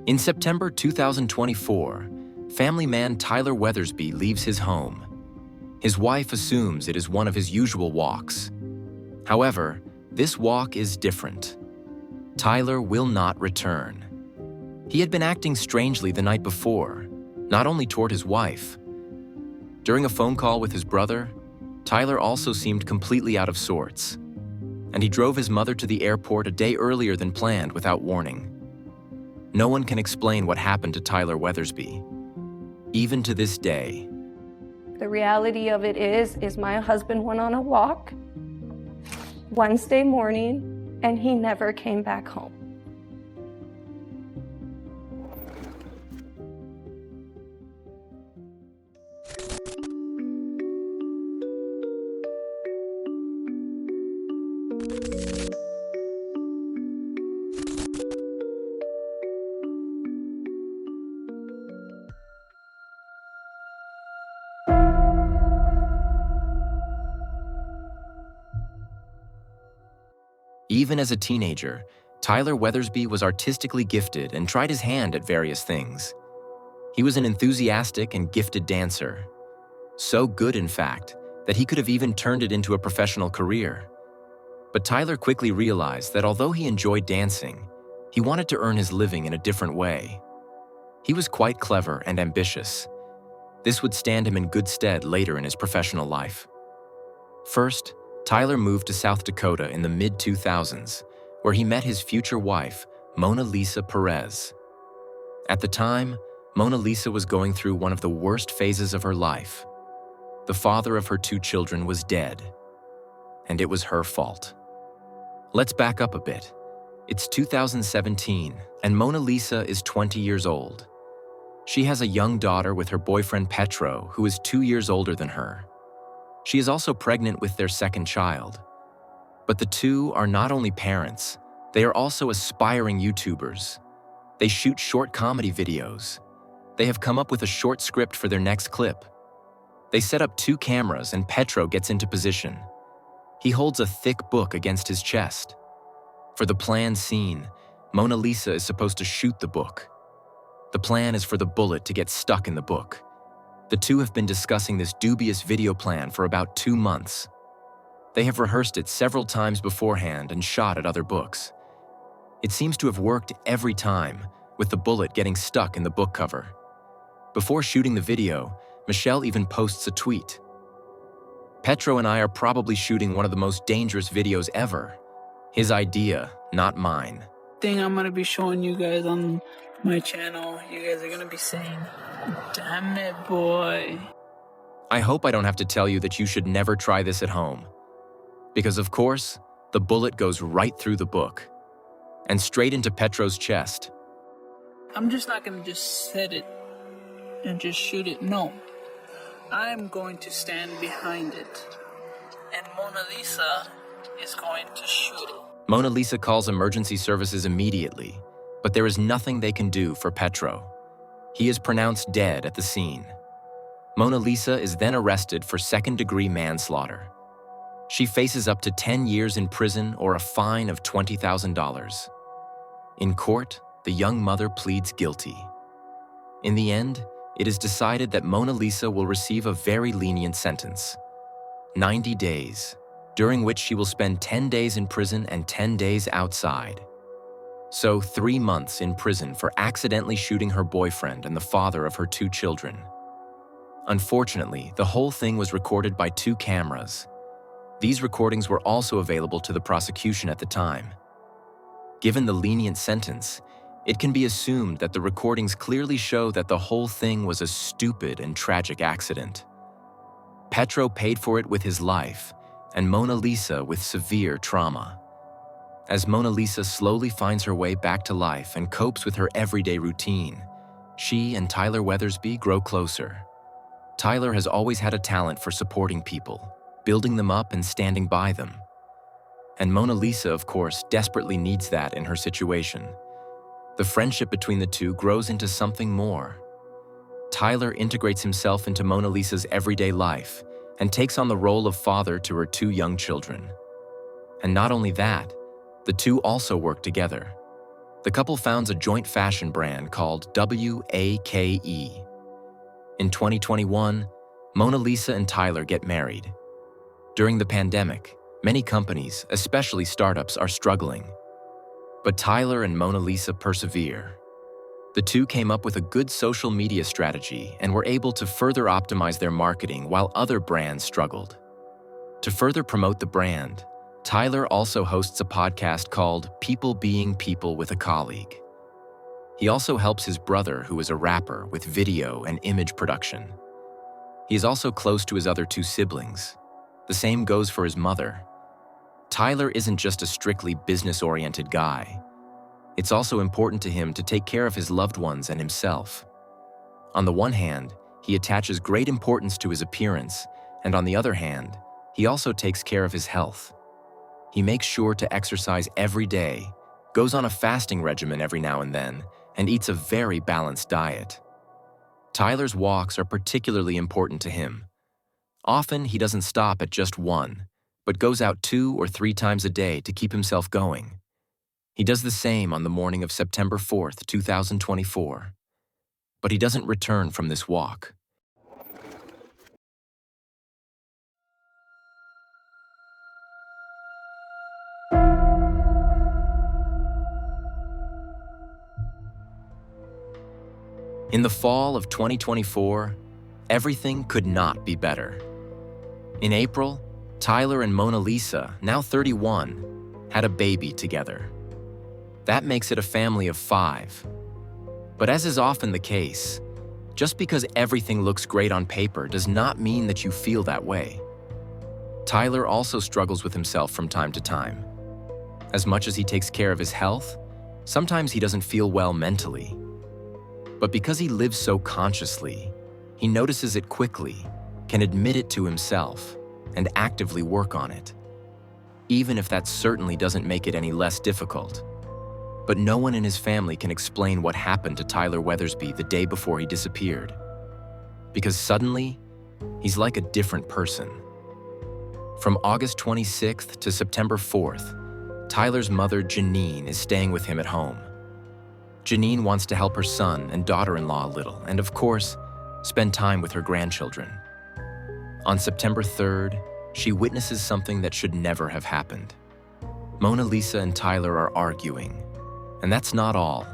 In September 2024, family man Tyler Weathersby leaves his home. His wife assumes it is one of his usual walks. However, this walk is different. Tyler will not return. He had been acting strangely the night before, not only toward his wife. During a phone call with his brother, Tyler also seemed completely out of sorts, and he drove his mother to the airport a day earlier than planned without warning. No one can explain what happened to Tyler Weathersby, even to this day. The reality of it is my husband went on a walk Wednesday morning and he never came back home. Even as a teenager, Tyler Weathersby was artistically gifted and tried his hand at various things. He was an enthusiastic and gifted dancer. So good, in fact, that he could have even turned it into a professional career. But Tyler quickly realized that although he enjoyed dancing, he wanted to earn his living in a different way. He was quite clever and ambitious. This would stand him in good stead later in his professional life. First, Tyler moved to South Dakota in the mid-2000s, where he met his future wife, Lisa Perez. At the time, Lisa was going through one of the worst phases of her life. The father of her 2 children was dead, and it was her fault. Let's back up a bit. It's 2017, and Lisa is 20 years old. She has a young daughter with her boyfriend Petro, who is 2 years older than her. She is also pregnant with their second child. But the two are not only parents, they are also aspiring YouTubers. They shoot short comedy videos. They have come up with a short script for their next clip. They set up 2 cameras and Petro gets into position. He holds a thick book against his chest. For the planned scene, Lisa is supposed to shoot the book. The plan is for the bullet to get stuck in the book. The two have been discussing this dubious video plan for about 2 months. They have rehearsed it several times beforehand and shot at other books. It seems to have worked every time, with the bullet getting stuck in the book cover. Before shooting the video, Michelle even posts a tweet. Petro and I are probably shooting one of the most dangerous videos ever. His idea, not mine. Thing I'm gonna be showing you guys on my channel, you guys are gonna be saying, "Damn it, boy." I hope I don't have to tell you that you should never try this at home. Because of course, the bullet goes right through the book and straight into Petro's chest. I'm just not gonna just set it and just shoot it, no. I'm going to stand behind it, and Mona Lisa is going to shoot it. Mona Lisa calls emergency services immediately, but there is nothing they can do for Petro. He is pronounced dead at the scene. Mona Lisa is then arrested for second-degree manslaughter. She faces up to 10 years in prison or a fine of $20,000. In court, the young mother pleads guilty. In the end, it is decided that Mona Lisa will receive a very lenient sentence, 90 days, during which she will spend 10 days in prison and 10 days outside. So 3 months in prison for accidentally shooting her boyfriend and the father of her 2 children. Unfortunately, the whole thing was recorded by 2 cameras. These recordings were also available to the prosecution at the time. Given the lenient sentence, it can be assumed that the recordings clearly show that the whole thing was a stupid and tragic accident. Petro paid for it with his life, and Mona Lisa with severe trauma. As Mona Lisa slowly finds her way back to life and copes with her everyday routine, she and Tyler Weathersby grow closer. Tyler has always had a talent for supporting people, building them up and standing by them. And Mona Lisa, of course, desperately needs that in her situation. The friendship between the two grows into something more. Tyler integrates himself into Mona Lisa's everyday life and takes on the role of father to her 2 young children. And not only that, the two also work together. The couple founds a joint fashion brand called WAKE. In 2021, Mona Lisa and Tyler get married. During the pandemic, many companies, especially startups, are struggling. But Tyler and Mona Lisa persevere. The two came up with a good social media strategy and were able to further optimize their marketing while other brands struggled. To further promote the brand, Tyler also hosts a podcast called People Being People with a Colleague. He also helps his brother, who is a rapper, with video and image production. He is also close to his other two siblings. The same goes for his mother. Tyler isn't just a strictly business-oriented guy. It's also important to him to take care of his loved ones and himself. On the one hand, he attaches great importance to his appearance, and on the other hand, he also takes care of his health. He makes sure to exercise every day, goes on a fasting regimen every now and then, and eats a very balanced diet. Tyler's walks are particularly important to him. Often, he doesn't stop at just one, but goes out 2 or 3 times a day to keep himself going. He does the same on the morning of September 4th, 2024. But he doesn't return from this walk. In the fall of 2024, everything could not be better. In April, Tyler and Mona Lisa, now 31, had a baby together. That makes it a family of 5. But as is often the case, just because everything looks great on paper does not mean that you feel that way. Tyler also struggles with himself from time to time. As much as he takes care of his health, sometimes he doesn't feel well mentally. But because he lives so consciously, he notices it quickly, can admit it to himself, and actively work on it. Even if that certainly doesn't make it any less difficult. But no one in his family can explain what happened to Tyler Weathersby the day before he disappeared. Because suddenly, he's like a different person. From August 26th to September 4th, Tyler's mother, Janine, is staying with him at home. Janine wants to help her son and daughter-in-law a little, and of course, spend time with her grandchildren. On September 3rd, she witnesses something that should never have happened. Mona Lisa and Tyler are arguing, and that's not all.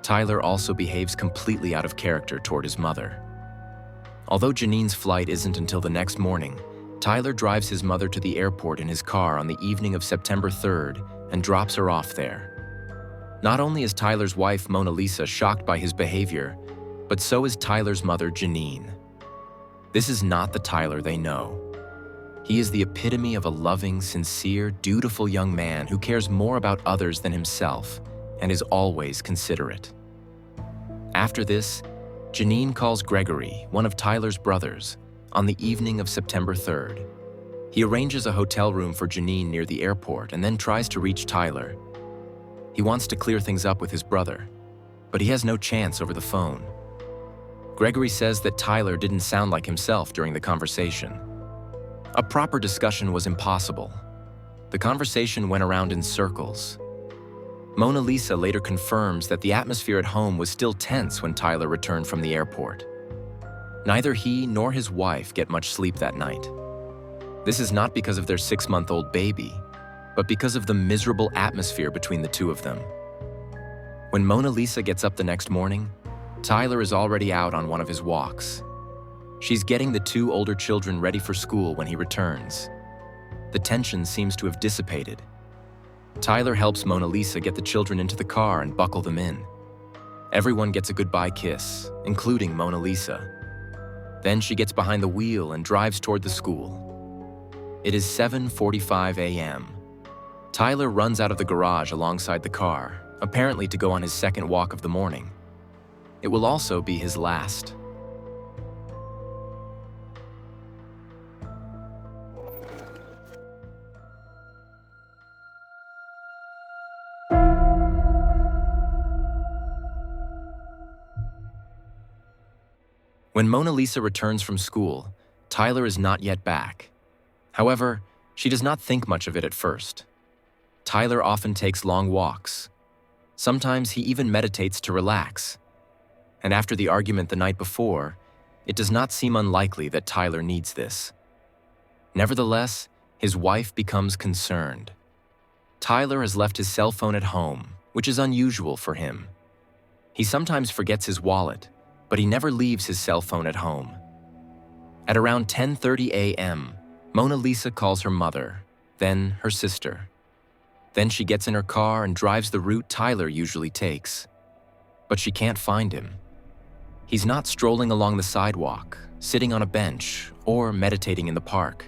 Tyler also behaves completely out of character toward his mother. Although Janine's flight isn't until the next morning, Tyler drives his mother to the airport in his car on the evening of September 3rd and drops her off there. Not only is Tyler's wife, Mona Lisa, shocked by his behavior, but so is Tyler's mother, Janine. This is not the Tyler they know. He is the epitome of a loving, sincere, dutiful young man who cares more about others than himself and is always considerate. After this, Janine calls Gregory, one of Tyler's brothers, on the evening of September 3rd. He arranges a hotel room for Janine near the airport and then tries to reach Tyler. He wants to clear things up with his brother, but he has no chance over the phone. Gregory says that Tyler didn't sound like himself during the conversation. A proper discussion was impossible. The conversation went around in circles. Mona Lisa later confirms that the atmosphere at home was still tense when Tyler returned from the airport. Neither he nor his wife get much sleep that night. This is not because of their 6-month-old baby, but because of the miserable atmosphere between the two of them. When Mona Lisa gets up the next morning, Tyler is already out on one of his walks. She's getting the 2 older children ready for school when he returns. The tension seems to have dissipated. Tyler helps Mona Lisa get the children into the car and buckle them in. Everyone gets a goodbye kiss, including Mona Lisa. Then she gets behind the wheel and drives toward the school. It is 7:45 a.m. Tyler runs out of the garage alongside the car, apparently to go on his second walk of the morning. It will also be his last. When Mona Lisa returns from school, Tyler is not yet back. However, she does not think much of it at first. Tyler often takes long walks. Sometimes he even meditates to relax. And after the argument the night before, it does not seem unlikely that Tyler needs this. Nevertheless, his wife becomes concerned. Tyler has left his cell phone at home, which is unusual for him. He sometimes forgets his wallet, but he never leaves his cell phone at home. At around 10:30 a.m., Mona Lisa calls her mother, then her sister. Then she gets in her car and drives the route Tyler usually takes. But she can't find him. He's not strolling along the sidewalk, sitting on a bench, or meditating in the park.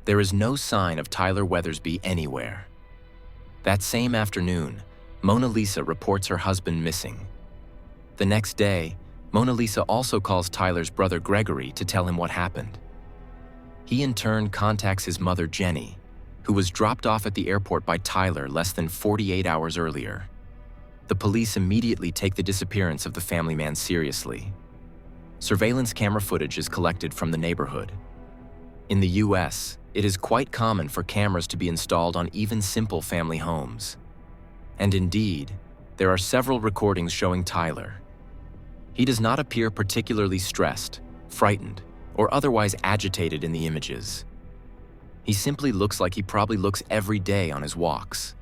There is no sign of Tyler Weathersby anywhere. That same afternoon, Mona Lisa reports her husband missing. The next day, Mona Lisa also calls Tyler's brother Gregory to tell him what happened. He in turn contacts his mother Jenny, who was dropped off at the airport by Tyler less than 48 hours earlier. The police immediately take the disappearance of the family man seriously. Surveillance camera footage is collected from the neighborhood. In the US, it is quite common for cameras to be installed on even simple family homes. And indeed, there are several recordings showing Tyler. He does not appear particularly stressed, frightened, or otherwise agitated in the images. He simply looks like he probably looks every day on his walks.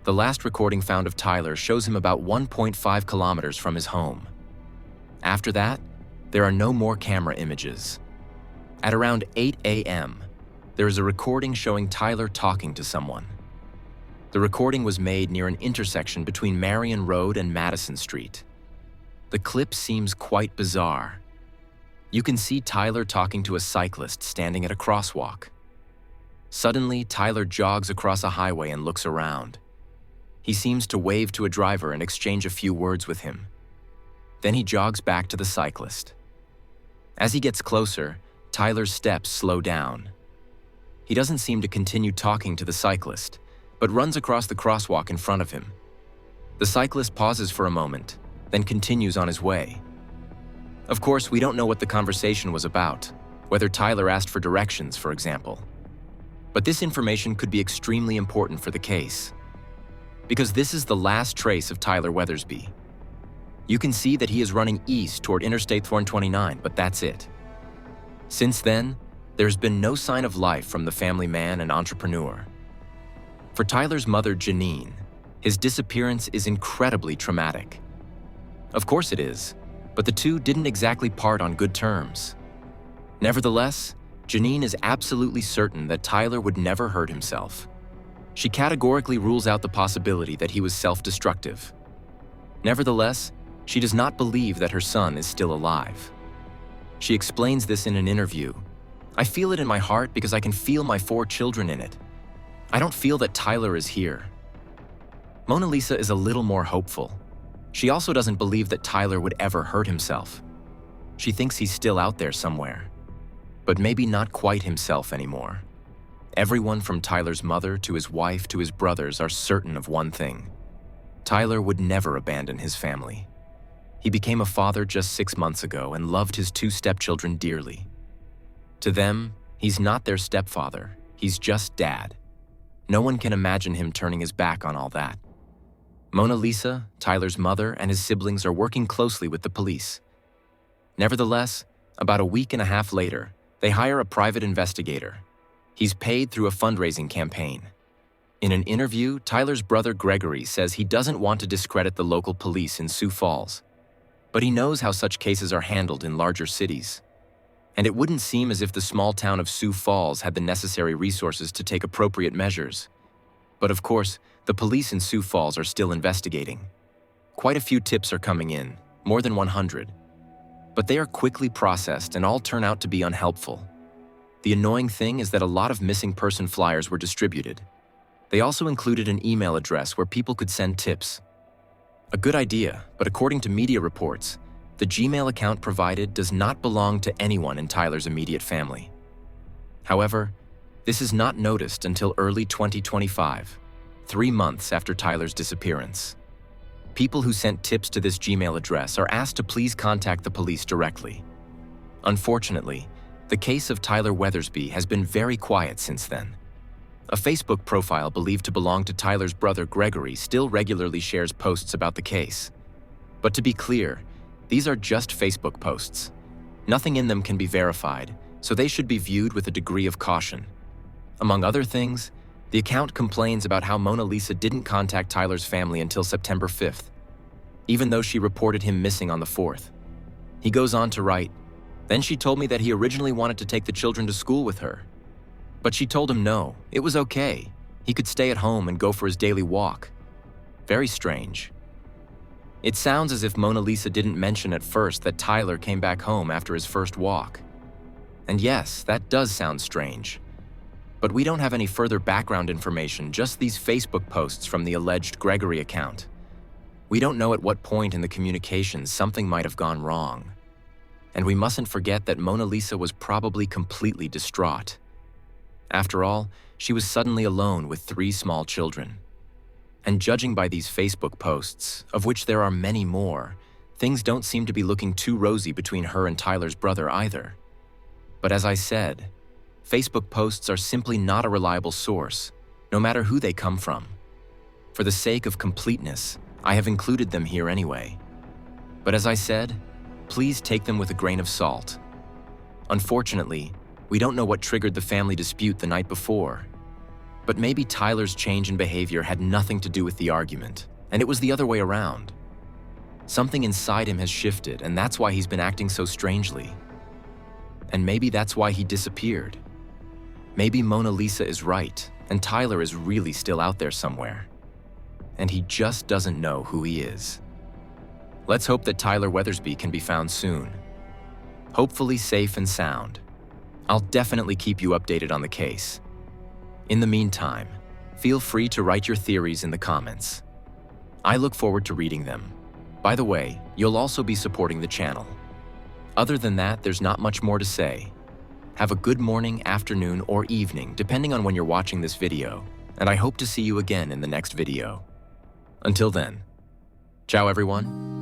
The last recording found of Tyler shows him about 1.5 kilometers from his home. After that, there are no more camera images. At around 8 a.m., there is a recording showing Tyler talking to someone. The recording was made near an intersection between Marion Road and Madison Street. The clip seems quite bizarre. You can see Tyler talking to a cyclist standing at a crosswalk. Suddenly, Tyler jogs across a highway and looks around. He seems to wave to a driver and exchange a few words with him. Then he jogs back to the cyclist. As he gets closer, Tyler's steps slow down. He doesn't seem to continue talking to the cyclist, but runs across the crosswalk in front of him. The cyclist pauses for a moment, then continues on his way. Of course, we don't know what the conversation was about, whether Tyler asked for directions, for example. But this information could be extremely important for the case, because this is the last trace of Tyler Weathersby. You can see that he is running east toward Interstate 429, but that's it. Since then, there's been no sign of life from the family man and entrepreneur. For Tyler's mother, Janine, his disappearance is incredibly traumatic. Of course it is, but the two didn't exactly part on good terms. Nevertheless, Janine is absolutely certain that Tyler would never hurt himself. She categorically rules out the possibility that he was self-destructive. Nevertheless, she does not believe that her son is still alive. She explains this in an interview. "I feel it in my heart because I can feel my 4 children in it. I don't feel that Tyler is here." Mona Lisa is a little more hopeful. She also doesn't believe that Tyler would ever hurt himself. She thinks he's still out there somewhere, but maybe not quite himself anymore. Everyone from Tyler's mother to his wife to his brothers are certain of one thing: Tyler would never abandon his family. He became a father just 6 months ago and loved his 2 stepchildren dearly. To them, he's not their stepfather, he's just dad. No one can imagine him turning his back on all that. Mona Lisa, Tyler's mother, and his siblings are working closely with the police. Nevertheless, about a week and a half later, they hire a private investigator. He's paid through a fundraising campaign. In an interview, Tyler's brother Gregory says he doesn't want to discredit the local police in Sioux Falls, but he knows how such cases are handled in larger cities. And it wouldn't seem as if the small town of Sioux Falls had the necessary resources to take appropriate measures. But of course, the police in Sioux Falls are still investigating. Quite a few tips are coming in, more than 100. But they are quickly processed and all turn out to be unhelpful. The annoying thing is that a lot of missing person flyers were distributed. They also included an email address where people could send tips. A good idea, but according to media reports, the Gmail account provided does not belong to anyone in Tyler's immediate family. However, this is not noticed until early 2025, 3 months after Tyler's disappearance. People who sent tips to this Gmail address are asked to please contact the police directly. Unfortunately, the case of Tyler Weathersby has been very quiet since then. A Facebook profile believed to belong to Tyler's brother Gregory still regularly shares posts about the case. But to be clear, these are just Facebook posts. Nothing in them can be verified, so they should be viewed with a degree of caution. Among other things, the account complains about how Mona Lisa didn't contact Tyler's family until September 5th, even though she reported him missing on the 4th. He goes on to write, "Then she told me that he originally wanted to take the children to school with her. But she told him no, it was okay. He could stay at home and go for his daily walk. Very strange." It sounds as if Mona Lisa didn't mention at first that Tyler came back home after his first walk. And yes, that does sound strange. But we don't have any further background information, just these Facebook posts from the alleged Gregory account. We don't know at what point in the communications something might have gone wrong. And we mustn't forget that Mona Lisa was probably completely distraught. After all, she was suddenly alone with 3 small children. And judging by these Facebook posts, of which there are many more, things don't seem to be looking too rosy between her and Tyler's brother either. But as I said, Facebook posts are simply not a reliable source, no matter who they come from. For the sake of completeness, I have included them here anyway. But as I said, please take them with a grain of salt. Unfortunately, we don't know what triggered the family dispute the night before. But maybe Tyler's change in behavior had nothing to do with the argument, and it was the other way around. Something inside him has shifted, and that's why he's been acting so strangely. And maybe that's why he disappeared. Maybe Mona Lisa is right, and Tyler is really still out there somewhere. And he just doesn't know who he is. Let's hope that Tyler Weathersby can be found soon. Hopefully safe and sound. I'll definitely keep you updated on the case. In the meantime, feel free to write your theories in the comments. I look forward to reading them. By the way, you'll also be supporting the channel. Other than that, there's not much more to say. Have a good morning, afternoon, or evening, depending on when you're watching this video, and I hope to see you again in the next video. Until then, ciao everyone.